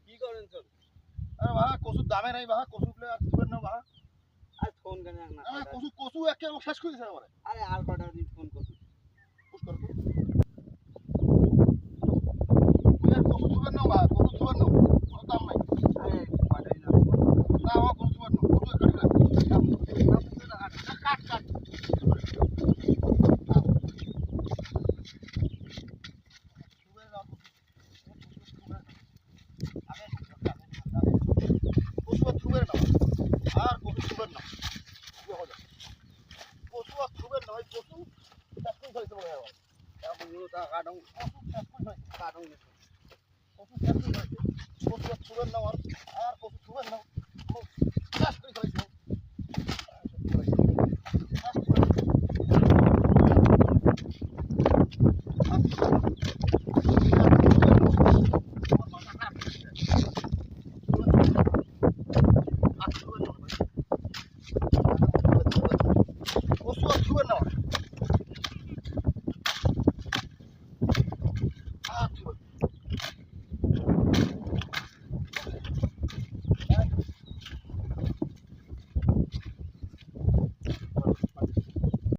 কি করেন স্যার? আরে বাবা কচুর দামে নাই বাবা কচু প্লে আর তুলেন না বাবা আর ফোন কেন না? কচু কচু একে শেষ করে দিছে আমারে আরে আর কটা দিন ফোন করুন। পুশ করো তুই আর কচু তুলেন না বাবা কচু তুলেন না কোনো দাম নাই আরে কটাই না না বাবা কচু তুলেন না কচু কাট কাট কচু তুলেন না আর কচু তুলেন না কচু আর তুলেন না কচু চাকরি খাইতে পারে কাটুন কচু চাকরি খাইতে কাটুন